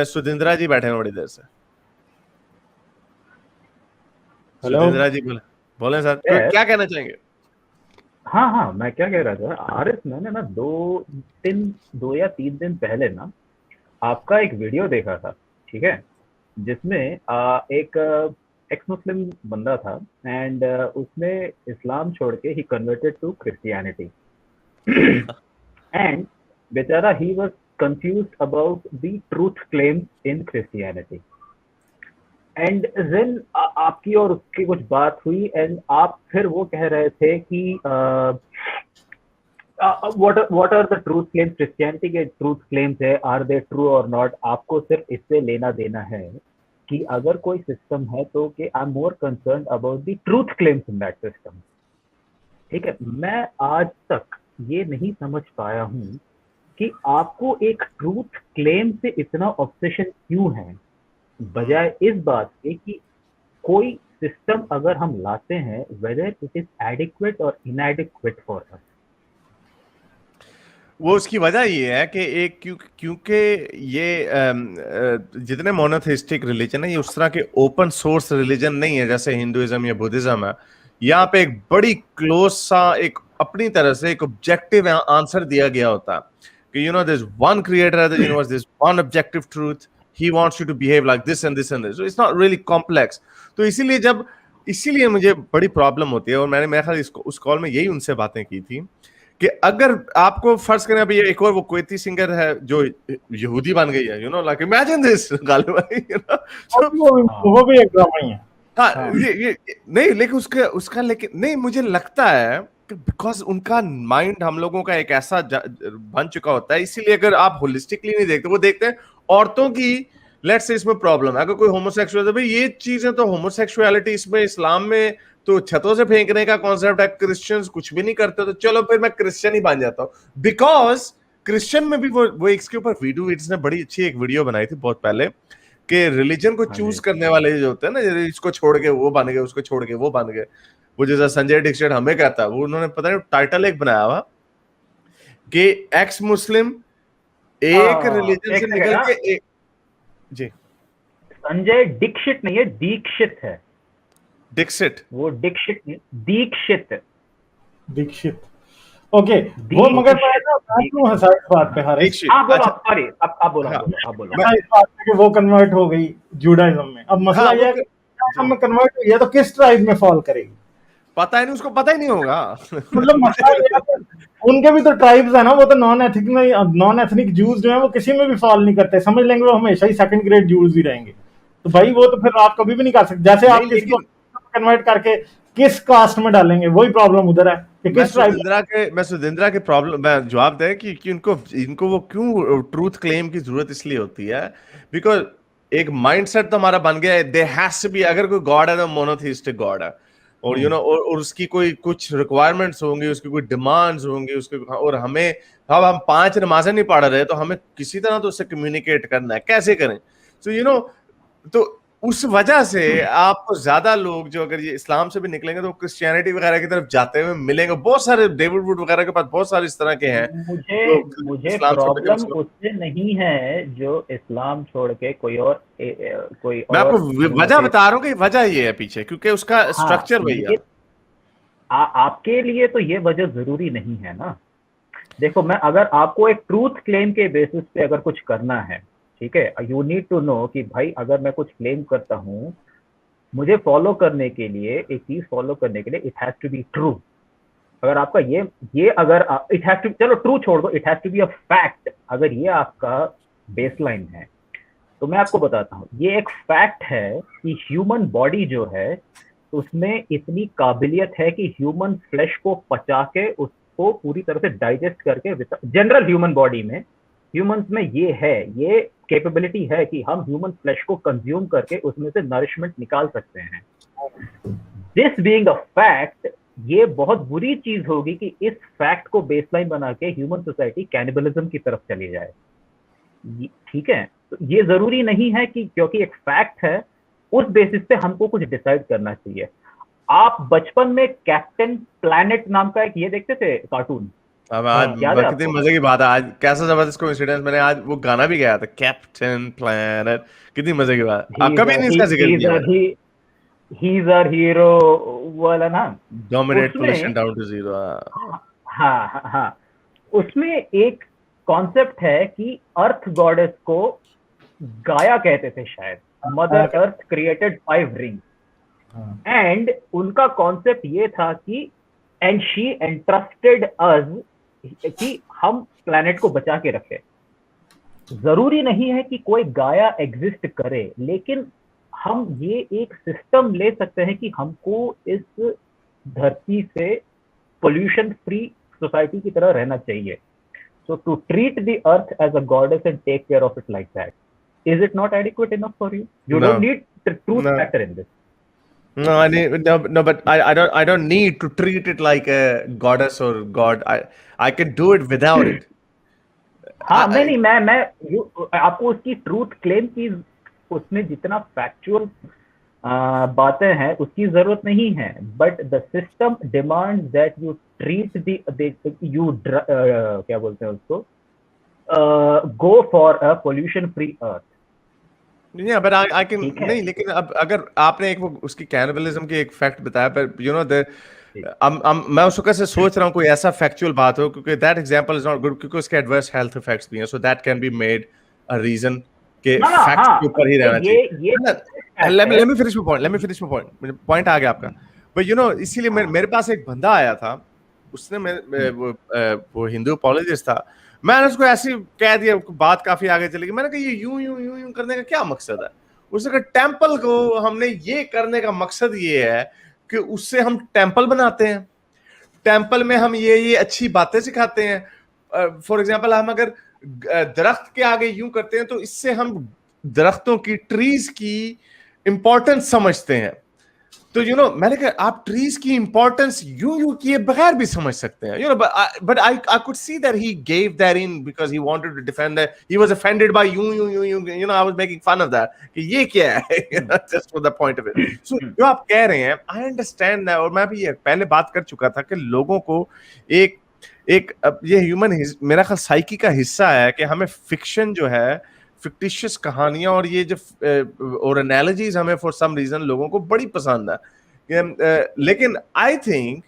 सुधिंद्रा जी बैठे हैं बड़ी देर से। हेलो सुधिंद्रा जी बोले सर, क्या कहना चाहेंगे? हाँ हाँ, मैं क्या कह रहा था आरिफ, मैंने ना 2 या 3 दिन पहले ना आपका एक वीडियो देखा था। ठीक है, जिसमें एक एक्स मुस्लिम बंदा था एंड उसने इस्लाम छोड़ के ही कन्वर्टेड टू क्रिश्चियनिटी एंड बेचारा he was confused about the truth claims in Christianity and then आपकी और उसकी कुछ बात हुई एंड आप फिर वो कह रहे थे कि what are the truth claims, Christianity के ट्रूथ क्लेम्स है, आर दे ट्रू और नॉट, आपको सिर्फ इससे लेना देना है कि अगर कोई सिस्टम है तो कि I am more concern about the truth claims in that system. ठीक है, मैं आज तक ये नहीं समझ पाया हूँ कि आपको एक ट्रूथ क्लेम से इतना ऑब्सेशन क्यों है, बजाय इस बात के कि कोई सिस्टम अगर हम लाते हैं वेदर इट इज एडिक्वेट और इनएडिक्वेट फॉर अस। वो उसकी वजह ये है कि एक क्योंकि ये जितने मोनोथेइस्टिक रिलीजन है ये उस तरह के ओपन सोर्स रिलीजन नहीं है जैसे हिंदुइज्म या बुद्धिज्म है। यहाँ पे एक बड़ी क्लोज सा एक अपनी तरह से एक ऑब्जेक्टिव आंसर दिया गया होता है कि this one creator of the universe, this one objective truth, he wants you to behave like this and this and this, so it's not really complex. तो इसीलिए मुझे बड़ी प्रॉब्लम होती है और मैंने मेरे ख्याल उस कॉल में यही उनसे बातें की थी कि अगर आपको फर्ज करें अभी एक और वो कुवैती सिंगर है जो यहूदी बन गई है, लाइक इमेजिन दिस गालिब भाई, हाँ वो भी एक ड्रामा ही है। हाँ हाँ ये नहीं, लेकिन उसका लेकिन नहीं, मुझे लगता है कि बिकॉज उनका माइंड हम लोगों का एक ऐसा बन चुका होता है, इसीलिए अगर आप होलिस्टिकली नहीं देखते, वो देखते हैं औरतों की, लेट्स से इसमें प्रॉब्लम है, अगर कोई होमोसेक्सुअल है भाई ये चीजें तो होमोसेक्सुअलिटी इसमें इस्लाम में तो छतों से फेंकने का कॉन्सेप्ट है, क्रिश्चियंस कुछ भी नहीं करते तो चलो फिर मैं क्रिश्चियन ही बन जाता हूँ। बिकॉज क्रिश्चियन में भी वो इसके ऊपर वीडियो ने बड़ी अच्छी एक वीडियो बनाई थी बहुत पहले कि रिलीजन को हाँ चूज जी करने वाले जो होते हैं ना, इसको छोड़ के वो बन गए, उसको छोड़ के वो बन गए, वो जैसा संजय दीक्षित हमें कहता है, वो उन्होंने पता नहीं टाइटल एक बनाया हुआ कि एक्स मुस्लिम एक रिलीजन से एक निकल सेकंड। के एक। जी, संजय दीक्षित नहीं है, दीक्षित है। दीक्षित, वो दीक्षित नहीं, दीक्षित। दीक्षित, ओके। वो मगर मैं क्यों हंसा इस बात पे हारिस? दीक्षित, हाँ बोलो, अच्छा, सॉरी, आप बोलो, हाँ, आप बोलो। मैं, हंसा इस बात पे कि वो कन्वर्ट हो गई जूडाइज्म में। अब मसला हाँ यह है कि जूडाइज्म में कन्वर्ट हुई है तो किस ट्राइब में फॉल करेगी? पता ही नहीं, उसको पता ही नहीं होगा। मतलब मसला यह है कि उनके भी तो ट्राइब्स है ना, वो तो नॉन एथनिक जूस जो है वो किसी में भी फॉल नहीं करते, समझ लेंगे वो हमेशा ही सेकंड ग्रेड जूस ही रहेंगे। तो भाई वो तो फिर आप कभी भी नहीं कर सकते, जैसे आप नहीं, किसी को लेकिन कन्वर्ट करके किस कास्ट में डालेंगे, वही प्रॉब्लम उधर है कि किस ट्राइब। मैं सुधिंद्रा के प्रॉब्लम मैं जवाब दे कि इनको वो क्यों ट्रूथ क्लेम की जरूरत इसलिए होती है बिकॉज एक माइंडसेट तो हमारा बन गया है, देयर हैज टू बी, अगर कोई गॉड है तो मोनोथेइस्टिक गॉड है, और और उसकी कोई कुछ रिक्वायरमेंट्स होंगी, उसकी कोई डिमांड्स होंगी उसके, और हमें, अब हम 5 नमाजें नहीं पढ़ रहे तो हमें किसी तरह तो उससे कम्युनिकेट करना है, कैसे करें? तो तो उस वजह से आपको ज्यादा लोग जो अगर ये इस्लाम से भी निकलेंगे तो क्रिश्चियनिटी वगैरह की तरफ जाते हुए मिलेंगे, बहुत सारे डेविड वुड वगैरह के पास बहुत सारे इस तरह के हैं मुझे जो मुझे इस्लाम छोड़ के प्रॉब्लम मुस्लिम। उससे नहीं है जो इस्लाम छोड़ के कोई मैं आपको और वजह मोनोथेइस्ट। बता रहा हूँ कि वजह ये है पीछे, क्योंकि उसका हाँ, स्ट्रक्चर वही है। आपके लिए तो ये वजह जरूरी नहीं है ना। देखो, मैं अगर आपको एक ट्रूथ क्लेम के बेसिस पे अगर कुछ करना है, ठीक है, यू नीड टू नो कि भाई अगर मैं कुछ क्लेम करता हूँ, मुझे फॉलो करने के लिए, एक चीज फॉलो करने के लिए it has to be true. अगर आपका ये अगर इट हैज टू, चलो ट्रू छोड़ दो, it has to be a fact. अगर ये आपका बेसलाइन है तो मैं आपको बताता हूँ, ये एक फैक्ट है कि ह्यूमन बॉडी जो है उसमें इतनी काबिलियत है कि ह्यूमन फ्लैश को पचा के उसको पूरी तरह से डाइजेस्ट करके, जनरल ह्यूमन बॉडी में, ह्यूमंस में ये कैपेबिलिटी है कि हम ह्यूमन फ्लैश को कंज्यूम करके उसमें से नरिशमेंट निकाल सकते हैं। दिस बीइंग अ फैक्ट, ये बहुत बुरी चीज होगी कि इस फैक्ट को बेसलाइन बना के ह्यूमन सोसाइटी कैनिबलिज्म की तरफ चली जाए। ठीक है, तो ये जरूरी नहीं है कि क्योंकि एक फैक्ट है उस बेसिस पे हमको कुछ डिसाइड करना चाहिए। आप बचपन में कैप्टन प्लैनेट नाम का एक ये देखते थे कार्टून? अब आज याद है कितनी आपको? मजे की बात है, आज कैसा जबरदस्त कोइंसिडेंस, मैंने आज वो गाना भी गाया था कैप्टन प्लैनेट, कितनी मजे की बात, कभी नहीं इसका जिक्र किया मैंने। he's our hero वाला ना, डोमिनेट उसमें पोल्यूशन डाउन टू जीरो। हाँ हाँ हाँ हाँ, उसमें एक कॉन्सेप्ट है कि अर्थ गॉडेस को गाया कहते थे शायद, mother earth created 5 rings, and उनका कॉन्सेप्ट ये था कि एंड शी एंट्रस्टेड अस कि हम प्लैनेट को बचा के रखें। जरूरी नहीं है कि कोई गाया एग्जिस्ट करे, लेकिन हम ये एक सिस्टम ले सकते हैं कि हमको इस धरती से पोल्यूशन फ्री सोसाइटी की तरह रहना चाहिए। So to treat the earth as a goddess and take care of it like that, is it not adequate enough for you? You No, don't need truth no, factor in this. no, no, but I don't need to treat it like a goddess or god. I can do it without it. हाँ, I, नहीं मैं आपको उसकी truth claim की, उसमें जितना factual बातें हैं उसकी जरूरत नहीं है, but the system demand that you treat you क्या बोलते हैं उसको, go for a pollution free earth. yeah, but I can ठीक है? नहीं, लेकिन अब अगर आपने एक वो उसकी कैनिबलिज्म की एक फैक्ट बताया, पर यू नो द मैं उस वक्त से सोच रहा हूँ कोई ऐसा फैक्चुअल बात हो, क्योंकि that example is not good, क्योंकि उसके एडवर्स हेल्थ इफेक्ट्स भी हैं, so that can be made a reason के ना फैक्ट्स हाँ, के ऊपर ही तो रहना ये चाहिए। Let me finish my point, point आ गया आपका। बट यू नो, इसीलिए मेरे पास एक बंदा आया था, उसने वो हिंदू अपोलोजिस्ट था, मैंने उसको ऐसे ही कह दिया, बात काफी आगे चली गई, मैंने कहा ये यूं यूं यूं यूं करने का क्या मकसद है? उसने कहा टेंपल को हमने ये करने का मकसद ये है कि उससे हम टेंपल बनाते हैं, टेंपल में हम ये अच्छी बातें सिखाते हैं। फॉर एग्जांपल, हम अगर दरख्त के आगे यूं करते हैं तो इससे हम दरख्तों की, ट्रीज की इंपॉर्टेंस समझते हैं। तो यू नो, मैंने कहा आप ट्रीज की इंपॉर्टेंस यूं किए बगैर भी समझ सकते हैं, you know, but I could see that he gave that in because he wanted to defend that, he was offended by you you know, I was making fun of that कि ये क्या है, just for the point of it. So जो आप कह रहे हैं, I understand that, और मैं भी ये पहले बात कर चुका था कि लोगों को एक ये ह्यूमन, मेरा ख्याल साइकी का हिस्सा है कि हमें फिक्शन जो है, फिक्टिशियस कहानियां और ये जो और एनालॉजीज हमें फॉर सम रीजन लोगों को बड़ी पसंद है। लेकिन आई थिंक,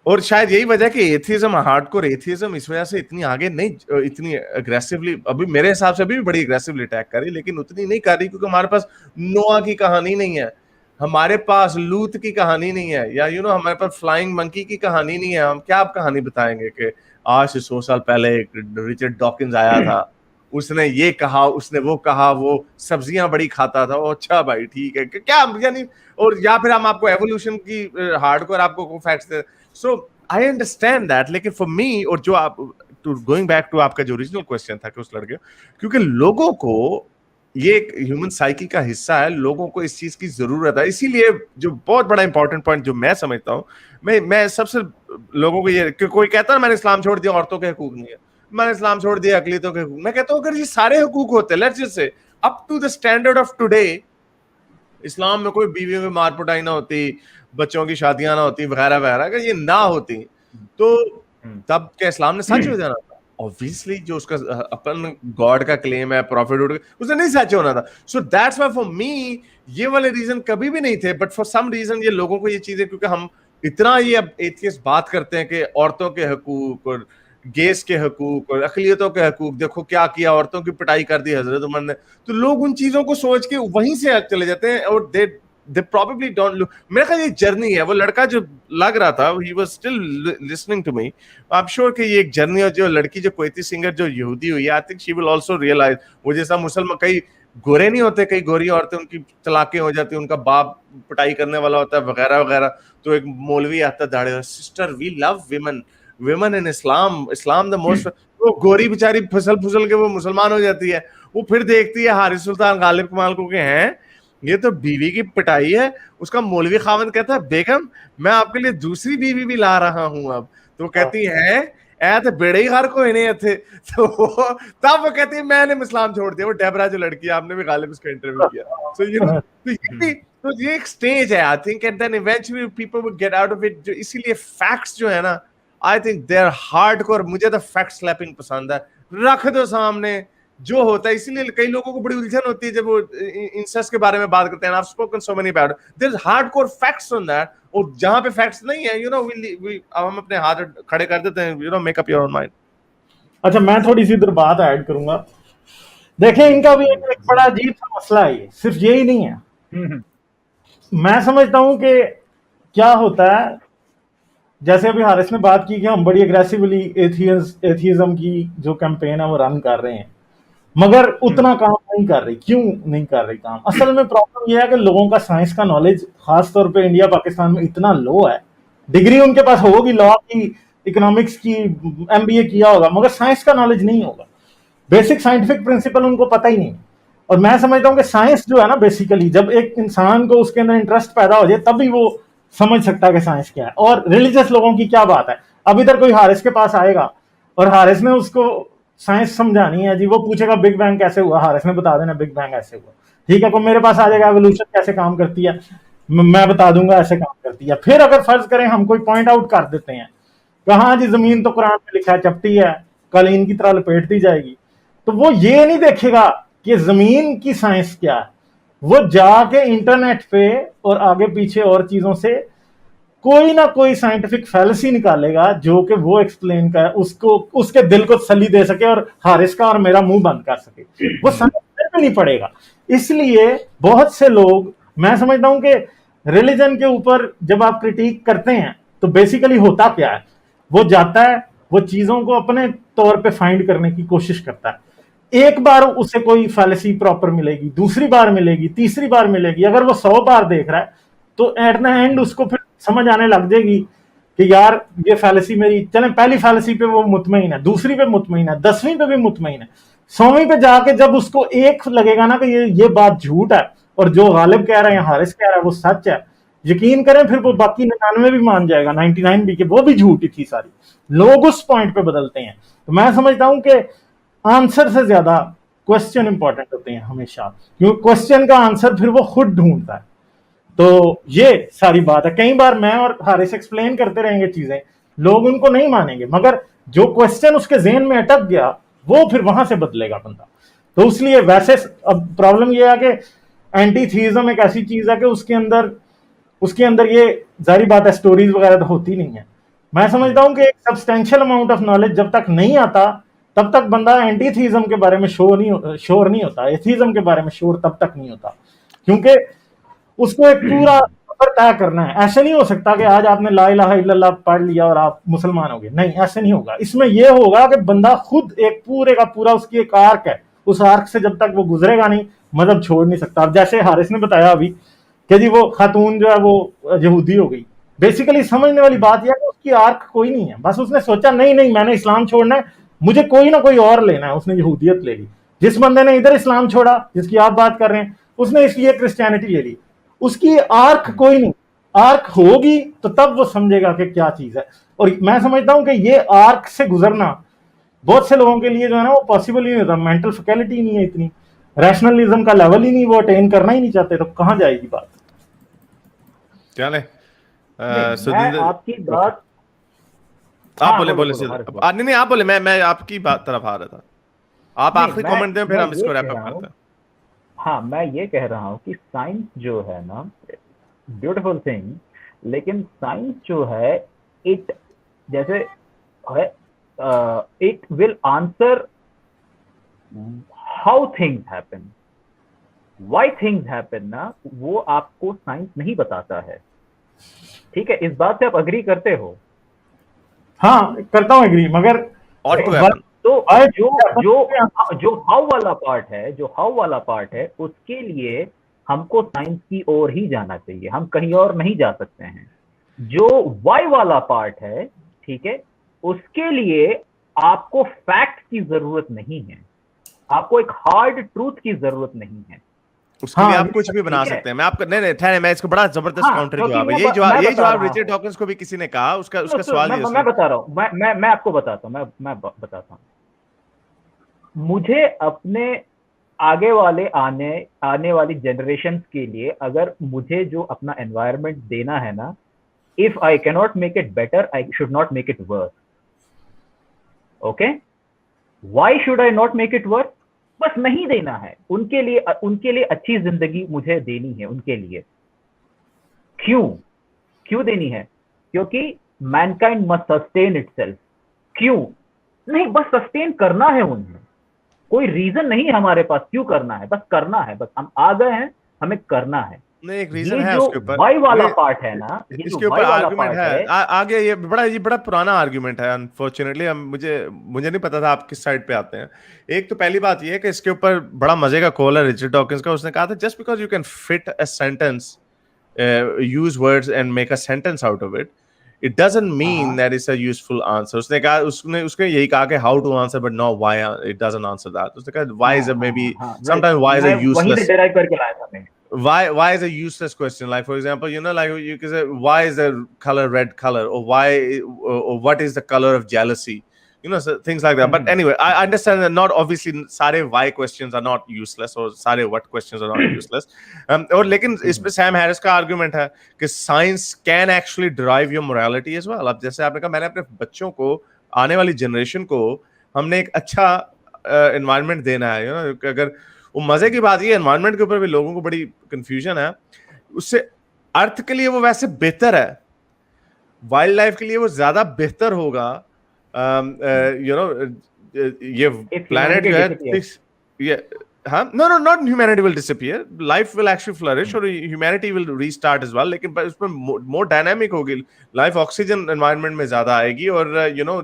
और शायद यही वजह कि एथिज्म, हार्डकोर एथिज्म इस वजह से इतनी आगे नहीं, इतनी अग्रेसिवली, अभी मेरे हिसाब से अभी भी बड़ी अग्रेसिवली अटैक कर रही, लेकिन उतनी नहीं कर रही क्योंकि हमारे पास नोआ की कहानी नहीं है, हमारे पास लूत की कहानी नहीं है, या यू नो हमारे पास फ्लाइंग मंकी की कहानी नहीं है। हम क्या आप कहानी बताएंगे कि आज से 100 साल पहले एक रिचर्ड डॉकिंस आया था, उसने ये कहा, उसने वो कहा, वो सब्जियां बड़ी खाता था। अच्छा भाई ठीक है, क्या यानी, और या फिर हम आपको एवोल्यूशन की हार्डकोर आपको facts they. So I understand that, लेकिन फॉर मी, और जो आप गोइंग बैक टू आपका जो ओरिजिनल क्वेश्चन था कि उस लड़के, क्योंकि लोगों को ये एक ह्यूमन साइकी का हिस्सा है, लोगों को इस चीज की जरूरत है, इसीलिए जो बहुत बड़ा इंपॉर्टेंट पॉइंट जो मैं समझता हूँ, मैं सबसे लोगों को ये, कोई कहता है मैंने इस्लाम छोड़ दिया, औरतों के हकूक नहीं है, मैंने इस्लाम छोड़ दिया, अकलियतों के हकूक, मैं कहता हूँ अगर ये सारे हकूक होते, let's just say up to the standard of today, Islam में कोई बीवी में मार पिटाई ना होती, बच्चों की शादियां ना होती, वगैरह वगैरह, अगर ये ना होती तो तब क्या इस्लाम ने सच हो जाना था? ऑब्वियसली जो उसका अपन गॉड का क्लेम है, प्रॉफिट, उसने नहीं सच होना था। So that's why for me ये वाले रीजन कभी भी नहीं थे, बट फॉर सम रीजन ये लोगों को ये चीजें, क्योंकि हम इतना ये अब एथियस्ट बात करते हैं कि औरतों के हकूक और गेस के हकूक और अकलियतों के हकूक, देखो क्या किया, औरतों की पिटाई कर दी हजरत उमर ने, तो लोग उन चीजों को सोच के वहीं से चले जाते हैं, और they probably don't look, मेरा ख्याल ये जर्नी है। वो लड़का जो लग रहा था, he was still listening to me, I'm sure कि ये एक जर्नी, और जो लड़की जो कोयती सिंगर जो यहूदी हुई है, I think she will also realize, वो जैसा मुसलमान, कई गोरे नहीं होते, कई गोरी औरतें उनकी तलाकें हो जाती है, उनका बाप पिटाई करने वाला होता है, वगैरह वगैरह, तो एक मौलवी आता है दाढ़ी, sister we love women in Islam the most, वो गोरी बेचारी फिसल फुसल के वो मुसलमान हो जाती है, वो फिर देखती है हारिस सुल्तान गालिब कमाल को कि हैं ये तो बीवी की पिटाई है, उसका मौलवी खावंद कहता है बेगम मैं आपके लिए दूसरी बीवी भी ला रहा हूं अब, तो कहती है ऐ तो बेड़े ही घर को इन्हें थे, तो तब वो कहती है मैंने इस्लाम छोड़ दिया। वो डेबरा जो लड़की है, आपने भी गालिब उसका इंटरव्यू किया, सो यू नो, तो ये एक स्टेज है I think, and then eventually people will get out of it. जो इसीलिए फैक्ट्स जो है ना, I think they are hardcore. मुझे तो फैक्ट स्लैपिंग पसंद है, रख दो सामने जो होता है। इसीलिए कई लोगों को बड़ी उलझन होती है जब वो इंसेस्ट के बारे में बात करते हैं। I've spoken so many about it. There's hardcore facts on that. और जहां पे फैक्ट्स नहीं है, हम अपने हाथ खड़े कर देते हैं, make up your own mind. अच्छा, मैं थोड़ी सी इधर बात ऐड करूंगा। देखिए, इनका भी एक बड़ा अजीब सा मसला है, ये सिर्फ यही नहीं है। मैं समझता हूं कि क्या होता है, जैसे अभी हारिस ने बात की कि हम बड़ी एग्रेसिवली एथियज्म की जो कैंपेन है वो रन कर रहे हैं, मगर उतना काम नहीं कर रही। क्यों नहीं कर रही काम? असल में प्रॉब्लम यह है कि लोगों का साइंस का नॉलेज खासतौर पे इंडिया पाकिस्तान में इतना लो है। डिग्री उनके पास होगी लॉ की, इकोनॉमिक्स की, एमबीए किया होगा, मगर साइंस का नॉलेज नहीं होगा। बेसिक साइंटिफिक प्रिंसिपल उनको पता ही नहीं। और मैं समझता हूँ कि साइंस जो है ना, बेसिकली जब एक इंसान को उसके अंदर इंटरेस्ट पैदा हो जाए तभी वो समझ सकता है कि साइंस क्या है। और रिलीजियस लोगों की क्या बात है, अब इधर कोई हारिस के पास आएगा और हारिस ने उसको साइंस समझानी है जी, वो पूछेगा बिग बैंग कैसे हुआ, हारिस ने बता देना बिग बैंग ऐसे हुआ, ठीक है। तो मेरे पास आ जाएगा एवोल्यूशन कैसे काम करती है, मैं बता दूंगा ऐसे काम करती है। फिर अगर फर्ज करें हम कोई पॉइंट आउट कर देते हैं, कहा जी जमीन तो कुरान में लिखा है चपटी है, कालीन की तरह लपेट दी जाएगी, तो वो ये नहीं देखेगा कि जमीन की साइंस क्या है। वो जाके इंटरनेट पे और आगे पीछे और चीजों से कोई ना कोई साइंटिफिक फैलेसी निकालेगा जो कि वो एक्सप्लेन कर उसको, उसके दिल को तसल्ली दे सके और हारिस का और मेरा मुंह बंद कर सके। वो समझ में नहीं पड़ेगा। इसलिए बहुत से लोग, मैं समझता हूं कि रिलीजन के ऊपर जब आप क्रिटिक करते हैं तो बेसिकली होता क्या है, वो जाता है, वो चीजों को अपने तौर पे फाइंड करने की कोशिश करता है। एक बार उसे कोई फैलेसी प्रॉपर मिलेगी, दूसरी बार मिलेगी, तीसरी बार मिलेगी। अगर वो 100 बार देख रहा है तो एट द एंड उसको फिर समझ आने लग जाएगी कि यार ये फैलेसी मेरी, चलें पहली फैलेसी पे वो मुतमईन है, दूसरी पे मुतमईन है, 10वीं पे भी मुतमईन है, 100वीं पे जाके जब उसको एक लगेगा ना कि ये बात झूठ है और जो गालिब कह रहे हैं, हारिस कह रहा है वो सच है, यकीन करें फिर वो बाकी 99 भी मान जाएगा, 99 भी, कि वो भी झूठी थी सारी। लोग उस पॉइंट पे बदलते हैं। तो मैं समझता हूं कि आंसर से ज्यादा क्वेश्चन इंपॉर्टेंट होते हैं हमेशा, क्योंकि क्वेश्चन का आंसर फिर वो खुद ढूंढता है। तो ये सारी बात है। कई बार मैं और हारिस एक्सप्लेन करते रहेंगे चीजें, लोग उनको नहीं मानेंगे, मगर जो क्वेश्चन उसके जेहन में अटक गया वो फिर वहां से बदलेगा बंदा। तो इसलिए वैसे अब प्रॉब्लम यह है कि एंटी थीइज्म एक ऐसी चीज है कि उसके अंदर ये जारी बात है, स्टोरीज वगैरह तो होती नहीं है। मैं समझता हूं कि एक सब्सटेंशियल अमाउंट ऑफ नॉलेज जब तक नहीं आता तब तक बंदा एंटी थीइज्म के बारे में श्योर नहीं होता, एथीज्म के बारे में श्योर तब तक नहीं होता, क्योंकि उसको एक पूरा सफर तय करना है। ऐसे नहीं हो सकता कि आज आपने ला इलाहा इल्लल्लाह पढ़ लिया और आप मुसलमान हो गए, नहीं, ऐसे नहीं होगा। इसमें यह होगा कि बंदा खुद एक पूरे का पूरा, उसकी एक आर्क है, उस आर्क से जब तक वो गुजरेगा नहीं मजहब छोड़ नहीं सकता। अब जैसे हारिस ने बताया अभी कि जी वो खातून जो है वो यहूदी हो गई, बेसिकली समझने वाली बात यह है कि उसकी आर्क कोई नहीं है, बस उसने सोचा नहीं मैंने इस्लाम छोड़ना है, मुझे कोई ना कोई और लेना है, उसने यहूदियत ले ली। जिस बंदे ने इधर इस्लाम छोड़ा, जिसकी आप बात कर रहे हैं, उसने इसलिए क्रिश्चियनिटी ले ली। उसकी आर्क कोई नहीं, आर्क होगी तो तब वो समझेगा कि क्या चीज है। और मैं समझता हूं कि ये आर्क से गुजरना बहुत से लोगों के लिए जो है ना वो पॉसिबल ही नहीं होता। मेंटल फैकल्टी नहीं है इतनी, रैशनलिज्म का लेवल ही नहीं, वो अटेन करना ही नहीं चाहते, तो कहां जाएगी बात। चले मैं आपकी बात, आप बोले नहीं आप बोले, मैं आपकी बात तरफ आ रहा था। आप आखिरी कमेंट दें फिर हम इसको रैप अप करते हैं। हाँ, मैं ये कह रहा हूँ कि साइंस जो है ना, ब्यूटीफुल थिंग, लेकिन साइंस जो है इट जैसे है, it will answer how things happen, why things happen ना, वो आपको साइंस नहीं बताता है। ठीक है, इस बात से आप अग्री करते हो? हाँ, करता हूँ एग्री, मगर तो जो हाउ वाला पार्ट है उसके लिए हमको साइंस की ओर ही जाना चाहिए, हम कहीं और नहीं जा सकते हैं। जो वाई वाला पार्ट है, ठीक है, उसके लिए आपको फैक्ट की जरूरत नहीं है, आपको एक हार्ड ट्रूथ की जरूरत नहीं है। उसके लिए आप कुछ भी बना सकते हैं। मैं आपको नहीं ठहरे, मैं इसको बड़ा जबरदस्त काउंटर जवाब है, यही जवाब रिचर्ड डॉकिंस को भी किसी ने कहा, उसका सवाल ये मैं बता रहा हूँ, मैं आपको बताता हूँ, मैं बताता हूँ। मुझे अपने आगे वाले आने वाली जनरेशन के लिए अगर मुझे जो अपना एनवायरनमेंट देना है ना, If I cannot make it better, I should not make it worse. Okay? Why should I not make it worse? बस नहीं देना है उनके लिए अच्छी जिंदगी मुझे देनी है उनके लिए। क्यों देनी है? क्योंकि मैनकाइंड मस्ट सस्टेन इटसेल्फ। क्यों नहीं, बस सस्टेन करना है उन्हें, कोई रीजन नहीं है हमारे पास क्यों करना है, बस करना है, बस हम आ गए हैं, हमें करना है। नहीं, एक रीजन है उसके ऊपर, वाई वाला पार्ट है ना, इसके ऊपर आर्गुमेंट है आगे, ये बड़ा पुराना आर्गुमेंट है अनफॉर्चुनेटली। मुझे नहीं पता था आप किस साइड पे आते हैं। एक तो पहली बात ये है कि इसके ऊपर बड़ा मजे का कॉल है रिचर्ड डॉकिंस का। उसने कहा था just because you can fit a sentence, use words and make a sentence out of it, it doesn't mean that it's a useful answer. उसने कहा, उसने यही कहा कि how to answer but not why it doesn't answer that. उसने कहा why is a maybe sometimes why is a useless, वही derive करके लाया था मैं। why is a useless question, like for example, you know, like you can say why is the color red color, or why, or what is the color of jealousy, you know, so things like that. But anyway, I understand that not obviously सारे why questions are not useless or सारे what questions are not useless. और लेकिन इस पे Sam Harris का argument है कि science can actually derive your morality as well. अब जैसे आपने कहा, मैंने अपने बच्चों को, आने वाली जनरेशन को हमने एक अच्छा एनवायरनमेंट देना है, you know, अगर वो मजे की बात ये एनवायरनमेंट के ऊपर भी लोगों को बड़ी कंफ्यूजन है, उससे अर्थ के लिए वो वैसे बेहतर है, वाइल्ड लाइफ के लिए वो ज्यादा बेहतर होगा। यू नो, ये प्लैनेट जो है ये, हाँ, no, not humanity will disappear, life will actually flourish और humanity will restart as well, लेकिन उसमें more dynamic होगी लाइफ, ऑक्सीजन एनवायरनमेंट में ज्यादा आएगी और you know,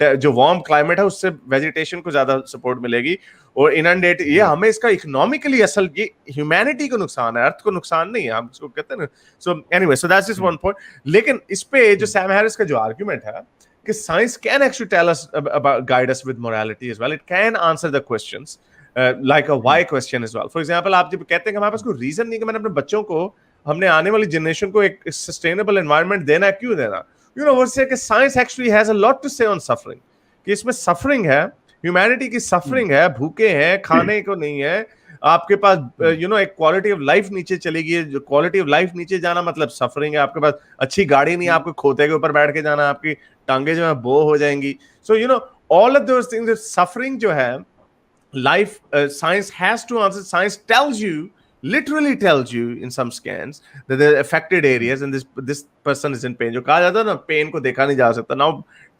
जो वार्म क्लाइमेट है उससे वेजिटेशन को ज्यादा सपोर्ट मिलेगी और इनंडेट, ये हमें इसका इकोनॉमिकली असल ये ह्यूमैनिटी को नुकसान है, अर्थ को नुकसान नहीं है, हम इसको कहते हैं ना। So anyway, so that's just one point. लेकिन इस पे जो सैम हैरिस का जो आर्गुमेंट है कि science can actually tell us about, guide us with morality as well, it can answer the questions like a why question as well. For example, आप जब कहते हैं कि हमारे पास कोई रीजन नहीं कि मैंने अपने बच्चों को, हमने आने वाली जनरेशन को एक सस्टेनेबल एनवायरनमेंट देना है, क्यों देना? You know, what say कि science actually has a lot to say on suffering, कि इसमें सफरिंग है, ह्यूमैनिटी की सफरिंग है, भूखे हैं, खाने को नहीं है, आपके पास यू नो एक क्वालिटी ऑफ लाइफ नीचे चलेगी, जो क्वालिटी ऑफ लाइफ नीचे जाना मतलब सफरिंग है, आपके पास अच्छी गाड़ी नहीं है, आपको खोते के ऊपर बैठ के जाना, आपकी टांगे जो है बो हो जाएंगी। So you know all of those things, suffering जो है, life, science has to answer. Science tells you, literally tells you in some scans that there are affected areas and this person is in pain. जो कहा जाता है ना, pain को देखा नहीं जा सकता. Now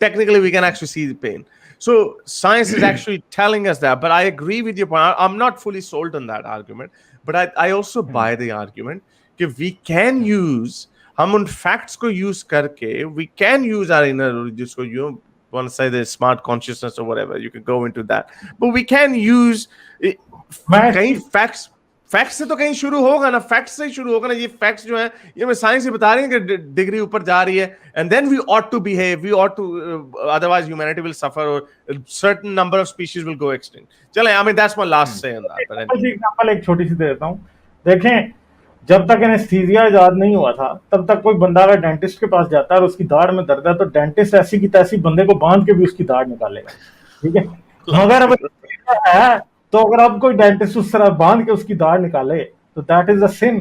technically we can actually see the pain. So science is actually telling us that. But I agree with your point. I'm not fully sold on that argument, but I also buy the argument कि we can use, हम उन facts को use करके we can use our inner, जिसको you want to say the smart consciousness or whatever, you can go into that, but we can use कहीं facts से तो कहीं शुरू होगा ना, facts से ही शुरू होगा ना। ये facts जो हैं, ये मैं साइंस से बता रही हूँ कि डिग्री ऊपर जा रही है, and then we ought to behave, we ought to, otherwise humanity will suffer or a certain number of species will go extinct. चलें, I mean that's my last say on that. Example एक छोटी सी दे देता हूँ। देखें, जब तक anaesthesia इजाद नहीं हुआ था, तब तक कोई बंदा अगर डेंटिस्ट के पास जाता है और उसकी दाढ़ में दर्द है, तो डेंटिस्ट ऐसी की तैसी बंदे को बांध के भी उसकी दाढ़ निकालेगा, ठीक है। मगर अब है तो अगर अब कोई डेंटिस्ट उस तरह बांध के उसकी दाढ़ निकाले तो दैट इज अ सिन,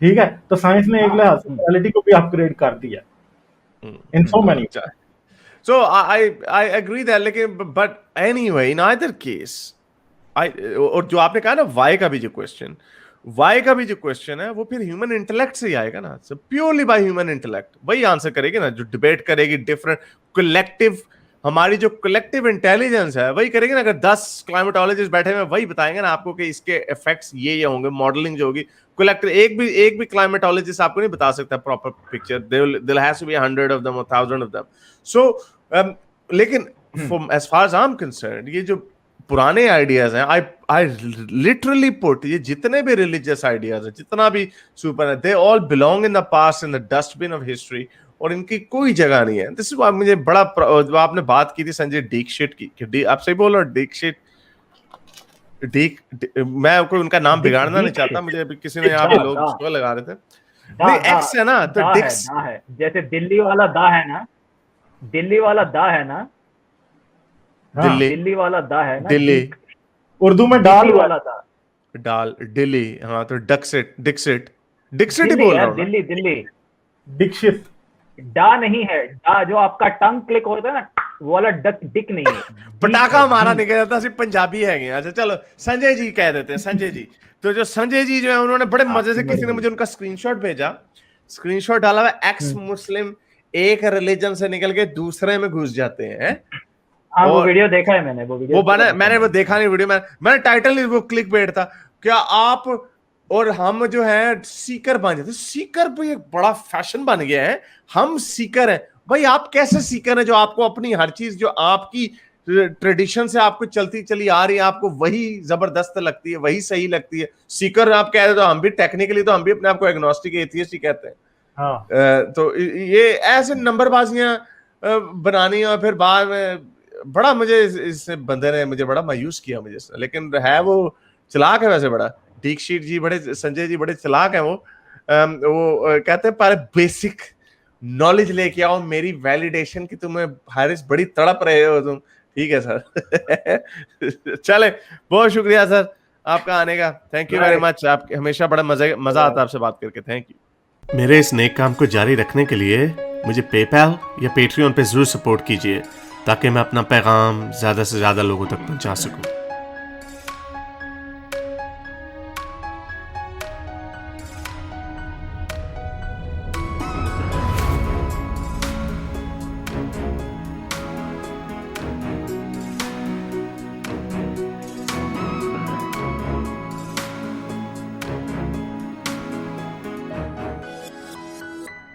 ठीक है। तो साइंस ने एक लिहाज से मोरालिटी को भी अपग्रेड कर दिया in so many. So I agree that, लेकिन but anyway in either case, और जो आपने कहा ना why का भी जो क्वेश्चन, वाई का भी जो क्वेश्चन है वो फिर ह्यूमन इंटेलेक्ट से ही आएगा ना, प्योरली बाय ह्यूमन इंटेलेक्ट, वही आंसर करेगी ना, जो डिबेट करेगी डिफरेंट कलेक्टिव, हमारी जो कलेक्टिव इंटेलिजेंस है वही करेगी ना। अगर 10 क्लाइमेटोलॉजिस्ट बैठे हुए वही बताएंगे ना आपको कि इसके इफेक्ट्स ये होंगे, मॉडलिंग जो होगी कलेक्टिव, एक भी क्लाइमेटोलॉजिस्ट आपको नहीं बता सकता proper picture, there has to be 100 of them or 1000 of them. So लेकिन as far as I'm concerned, ये जो पुराने आइडियाज हैं, आई लिटरली पुट, ये जितने भी रिलीजियस आइडियाज हैं, जितना भी सुपर है, they all belong in the past, in the dustbin of history, और इनकी कोई जगह नहीं है। दिस इज मुझे बड़ा, आपने बात की थी संजय दीक्षित की, आप सही बोल रहे हो, दीक्षित, मैं कोई उनका नाम बिगाड़ना नहीं चाहता, मुझे अभी किसी ने यहाँ पे लोग उसको लगा रहे थे, नहीं एक्स है ना, तो डिक्स है, जैसे दिल्ली वाला दा है ना, दिल्ली वाला दा है ना, दिल्ली वाला दा है ना, दिल्ली उर्दू में डाल वाला दा, डाल दिल्ली, हाँ तो डिक्सिट ही बोल रहा हूँ, दिल्ली दीक्षित। डा नहीं है, डा जो आपका टंग क्लिक होता है ना, वो वाला डिक नहीं है। पटाखा मारा नहीं गया था, सिर्फ पंजाबी है। अच्छा चलो संजय जी कह देते हैं, संजय जी। तो जो संजय जी जो है उन्होंने बड़े मजे से, किसी ने मुझे उनका स्क्रीनशॉट भेजा, स्क्रीनशॉट डाला हुआ, एक्स मुस्लिम एक रिलीजन से निकल के दूसरे में घुस जाते हैं। हाँ वो वीडियो देखा है मैंने, वो मैंने वो देखा नहीं वीडियो, मैंने टाइटल नहीं, वो क्लिक बेट था, क्या आप और हम जो है सीकर बन जाते। सीकर भी एक बड़ा फैशन बन गया है, हम सीकर हैं। भाई आप कैसे सीकर हैं जो आपको अपनी हर चीज जो आपकी ट्रेडिशन से आपको चलती चली आ रही है, आपको वही जबरदस्त लगती है, वही सही लगती है। सीकर आप कह रहे हो, हम भी टेक्निकली तो हम भी अपने आप को एग्नोस्टिक एथियस्ट ही कहते हैं। हाँ। तो ये ऐसे नंबरबाजियां बनानी, और फिर बाद में बड़ा मुझे इस बंदे ने मुझे बड़ा मायूस किया मुझे, लेकिन है वो चलाक है वैसे बड़ा। दीक्षित जी बड़े, संजय जी बड़े चलाक हैं। वो कहते हैं पर बेसिक नॉलेज लेके आओ मेरी वैलिडेशन की, तुम्हें हारिस बड़ी तड़प रहे हो तुम। ठीक है सर। चले, बहुत शुक्रिया सर आपका आने का, थैंक यू वेरी मच। आप हमेशा बड़ा मजा आता है आपसे बात करके, थैंक यू। मेरे इस नेक काम को जारी रखने के लिए मुझे पेपैल या पेट्रियन पे जरूर सपोर्ट कीजिए, ताकि मैं अपना पैगाम ज्यादा से ज्यादा लोगों तक पहुंचा सकूं।